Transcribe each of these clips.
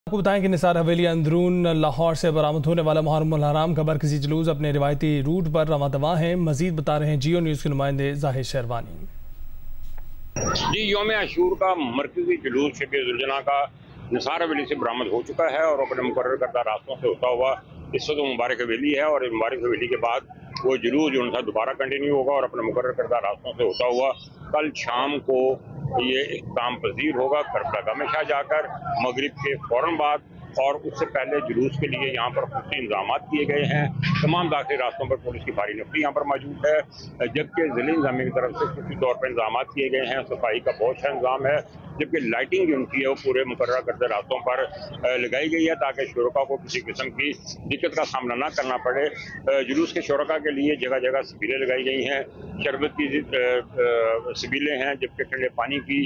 आपको बताएं कि निसार हवेली अंदरून लाहौर से बरामद होने वाला मुहर्रमुल हराम का मरकजी जुलूस अपने रिवायती रूट पर रवां दवा है। मजीद बता रहे हैं जियो न्यूज़ के नुमाइंदे जाहिर शेरवानी। जी, यौम आशूर का मरकजी जुलूस शब जुलजना का निसार हवेली से बरामद हो चुका है और अपने मुकर्रर करदा रास्तों से होता हुआ इस वक्त मुबारक हवेली है और मुबारक हवेली के बाद वो जुलूस जो उनका दोबारा कंटिन्यू होगा और अपने मुकर्रर करदा रास्तों से होता हुआ कल शाम को ये इख्तिताम पजीर होगा करबला गाह में शाह जाकर मगरिब के फौरन बाद। और उससे पहले जुलूस के लिए यहाँ पर खुफी इंतजाम किए गए हैं। तमाम दाखिली रास्तों पर पुलिस की भारी नफरी यहाँ पर मौजूद है, जबकि ज़िला इंतजामिया की तरफ से खुफी तौर पर इंतजाम किए गए हैं। सफाई का बहुत अच्छा इंतजाम है, जबकि लाइटिंग जो उनकी है वो पूरे मुकर्रर करदे रास्तों पर लगाई गई है ताकि शुरका को किसी किस्म की दिक्कत का सामना न करना पड़े। जुलूस के शुरका के लिए जगह जगह सबीलें लगाई गई हैं, शरबत की सबीलें हैं, जबकि ठंडे पानी की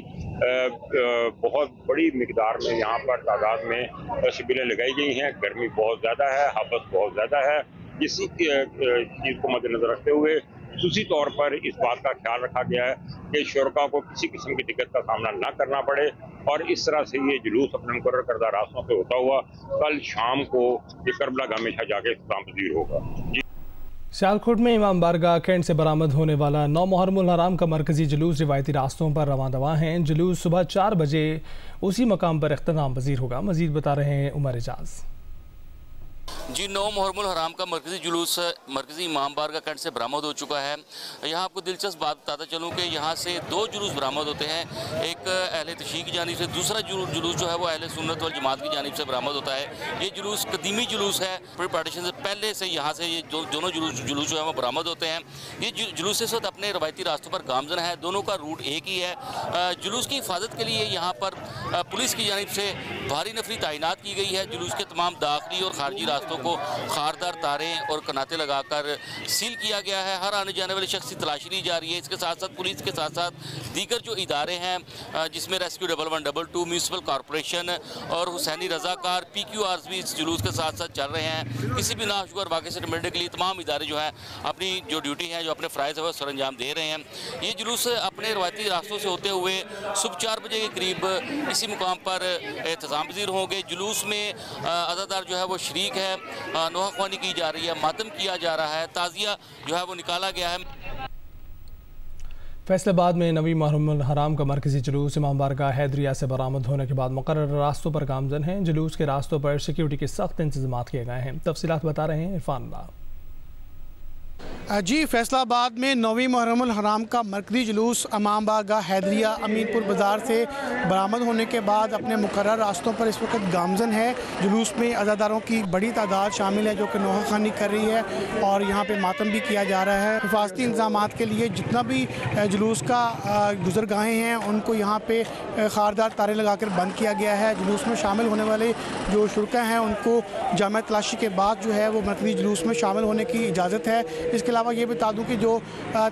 बहुत बड़ी मिकदार में यहाँ पर तादाद में शिबिरें लगाई गई हैं। गर्मी बहुत ज़्यादा है, हबस बहुत ज़्यादा है, इसी चीज़ को मद्देनजर रखते हुए खुसूसी तौर पर इस बात का ख्याल रखा गया है कि शुरका को किसी किस्म की दिक्कत का सामना न करना पड़े और इस तरह से ये जुलूस अपने मुकर्रर करदा रास्तों से होता हुआ कल शाम को ये करबला गाह में जाके इख्तिताम पजीर होगा। सियालकोट में इमाम बारगाह कैंट से बरामद होने वाला 9 मुहर्रमुल हराम का मरकजी जुलूस रिवायती रास्तों पर रवां दवा है। जुलूस सुबह 4 बजे उसी मकाम पर इख्तिताम पजीर होगा। मजीद बता रहे हैं उमर एजाज। जी, 9 मुहर्रमुल हराम का मरकजी जुलूस मरकजी इमाम बारगाह कैंट से बरामद हो चुका है। यहाँ आपको दिलचस्प बात बताता चलूँ कि यहाँ से 2 जुलूस बरामद होते हैं, एक अहले तशरीह की जानिब से, दूसरा जुलूस जो है वो अहले सुन्नत वल जमात की जानिब से बरामद होता है। ये जुलूस कदीमी जुलूस है, प्री पार्टीशन से पहले से यहाँ से ये दोनों जुलूस जो है वो बरामद होते हैं। ये जुलूस इस वक्त अपने रवायती रास्तों पर गामजन है, दोनों का रूट एक ही है। जुलूस की हिफाजत के लिए यहाँ पर पुलिस की जानिब से भारी नफरी तैनात की गई है। जुलूस के तमाम दाखिली और खारजी रास्तों को खारदार तारे और कनाते लगाकर सील किया गया है। हर आने जाने वाले शख्स की तलाशी ली जा रही है। इसके साथ साथ पुलिस के साथ साथ दीगर जो इदारे हैं जिसमें रेस्क्यू 1122, म्यूनसिपल कॉरपोरेशन और हुसैनी रजाकार PQRs भी इस जुलूस के साथ साथ चल रहे हैं। किसी भी नाशुगर वाक़े से निपटने के लिए तमाम इदारे जो हैं अपनी जो ड्यूटी है, जो अपने फ़राइज़ है वो सर अंजाम दे रहे हैं। ये जुलूस अपने रवायती रास्तों से होते हुए सुबह 4 बजे के करीब इसी मुकाम पर एहतजाम पजीर होंगे। जुलूस में अज़ादार जो है वो शरीक है, नोहाख्वानी की जा रही है, मातम किया जा रहा है, ताज़िया जो है वो निकाला गया है। फैसलाबाद में 9 मुहर्रमुल हराम का मरकजी जुलूस इमाम बारगाह हैदरिया से बरामद होने के बाद मुकर्रर रास्तों पर गामजन हैं। जुलूस के रास्तों पर सिक्योरिटी के सख्त इंतजाम किए गए हैं। तफसीलात बता रहे हैं इरफान अल्लाह। जी, फैसलाबाद में 9वीं मुहर्रमुल हराम का मरकजी जुलूस इमाम बारगाह हैदरिया अमीनपुर बाज़ार से बरामद होने के बाद अपने मुकर्रर रास्तों पर इस वक्त गामजन है। जुलूस में अज़ादारों की बड़ी तादाद शामिल है जो कि नोहाखानी कर रही है और यहाँ पे मातम भी किया जा रहा है। हिफाजती इंतजाम के लिए जितना भी जुलूस का गुज़रगाहें हैं उनको यहाँ पे खारदार तारे लगा कर बंद किया गया है। जुलूस में शामिल होने वाले जो शुरका हैं उनको जामा तलाशी के बाद जो है वो मरकजी जुलूस में शामिल होने की इजाज़त है। इसके अलावा ये बता दूं कि जो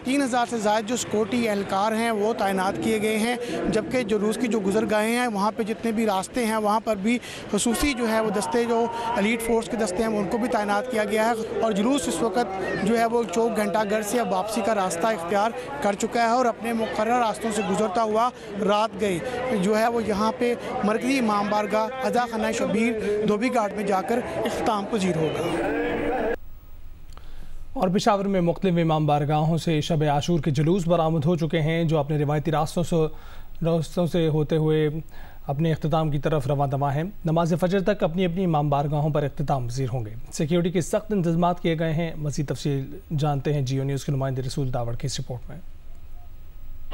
3000 से ज़ायद जो सिक्योरिटी एहलकार हैं वो तैनात किए गए हैं, जबकि जुलूस की जो गुज़रगाहें हैं वहाँ पे जितने भी रास्ते हैं वहाँ पर भी खुसूसी जो है वो दस्ते, जो एलीट फोर्स के दस्ते हैं उनको भी तैनात किया गया है। और जुलूस इस वक्त जो है वो चौक घंटाघर से अब वापसी का रास्ता इख्तियार कर चुका है और अपने मुकर्रर रास्तों से गुजरता हुआ रात गई जो है वो यहाँ पे मरकजी इमाम बारगाह अज़ा खाना शबीर धोबी घाट में जाकर इख्तिताम पजीर होगा। और पेशावर में मुख्तलिफ इमाम बारगाहों से शब आशूर के जुलूस बरामद हो चुके हैं जो अपने रिवायती रास्तों से होते हुए अपने इख्तिताम की तरफ रवां दवा हैं। नमाज फजर तक अपनी अपनी इमाम बारगाहों पर इख्तिताम पजीर होंगे। सिक्योरिटी के सख्त इंतजाम किए गए हैं। मज़ीद तफसील जानते हैं जियो न्यूज़ के नुमाइंदे रसूल दावड़ की इस रिपोर्ट में।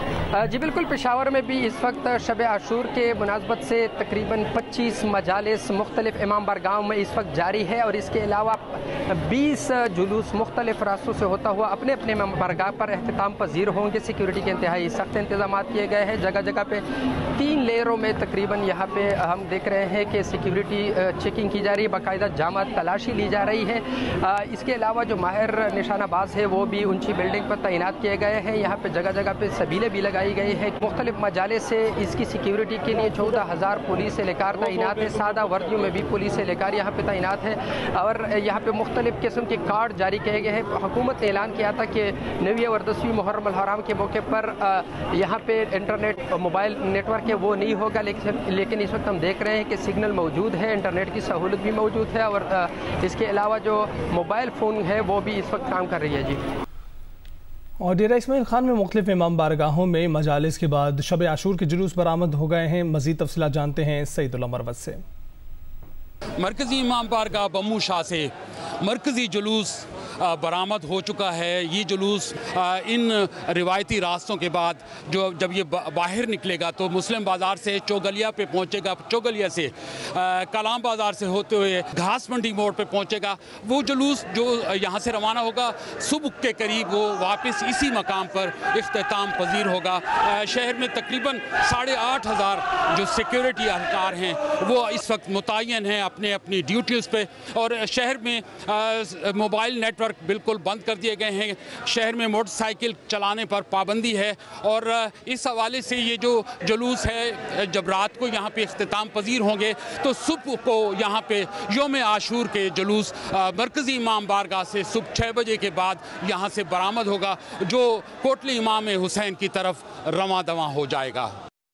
जी बिल्कुल, पेशावर में भी इस वक्त शब आशूर के मुनासबत से तकरीबन 25 मजालिस मुख्तलिफ इमाम बारगाहों में इस वक्त जारी है और इसके अलावा 20 जुलूस मुख्तलिफ रास्तों से होता हुआ अपने अपने इमाम बारगाह पर एहतिताम पजीर होंगे। सिक्योरिटी के इंतहाई सख्त इंतजाम किए गए हैं। जगह जगह पे 3 लेयरों में तकरीबन यहाँ पे हम देख रहे हैं कि सिक्योरिटी चेकिंग की जा रही है, बाकायदा जामा तलाशी ली जा रही है। इसके अलावा जो माहिर निशानाबाज है वो भी ऊंची बिल्डिंग पर तैनात किए गए हैं। यहाँ पे जगह जगह पे सबीले भी लगाई लगाई गई है। मुख्तलिफ मजाले से इसकी सिक्योरिटी के लिए 14,000 पुलिस एहलकार तैनात है। सादा वर्दियों में भी पुलिस एहलकार यहाँ पे तैनात है और यहाँ पे मुख्तलिफ किस्म के कार्ड जारी किए गए हैं। हुकूमत ने ऐलान किया था कि 9वीं और 10वीं मुहर्रम अल हराम के मौके पर यहाँ पे इंटरनेट मोबाइल नेटवर्क है वो नहीं होगा, लेकिन इस वक्त हम देख रहे हैं कि सिग्नल मौजूद है, इंटरनेट की सहूलत भी मौजूद है और इसके अलावा जो मोबाइल फ़ोन है वो भी इस वक्त काम कर रही है। जी। और डेरा इस्माइल खान में मुख्तलिफ इमाम बारगाहों में मजालिस के बाद शब आशूर के जुलूस बरामद हो गए हैं। मज़ीद तफसीलात जानते हैं सईदुल्ला मरवत से। मरकज़ी इमाम बारगाह बम्मू शाह से मरकज़ी जुलूस बरामद हो चुका है। ये जुलूस इन रिवायती रास्तों के बाद जब ये बाहर निकलेगा तो मुस्लिम बाज़ार से चौगलिया पे पहुंचेगा, चौगलिया से कलाम बाज़ार से होते हुए घास मंडी मोड़ पे पहुंचेगा। वो जुलूस जो यहाँ से रवाना होगा सुबह के करीब वो वापस इसी मकाम पर इख्तिताम पजीर होगा। शहर में तकरीबन 8,500 जो सिक्योरिटी अहलकार हैं वो इस वक्त मुतय्यन हैं अपने अपनी ड्यूटीज़ पे और शहर में मोबाइल नेटवर्क बिल्कुल बंद कर दिए गए हैं। शहर में मोटरसाइकिल चलाने पर पाबंदी है और इस हवाले से ये जो जुलूस है जब रात को यहाँ पे इख्तिताम पजीर होंगे तो सुबह को यहाँ पे योम आशूर के जुलूस मरकज़ी इमाम बारगाह से सुबह 6 बजे के बाद यहाँ से बरामद होगा जो कोटली इमाम हुसैन की तरफ रवां दवां हो जाएगा।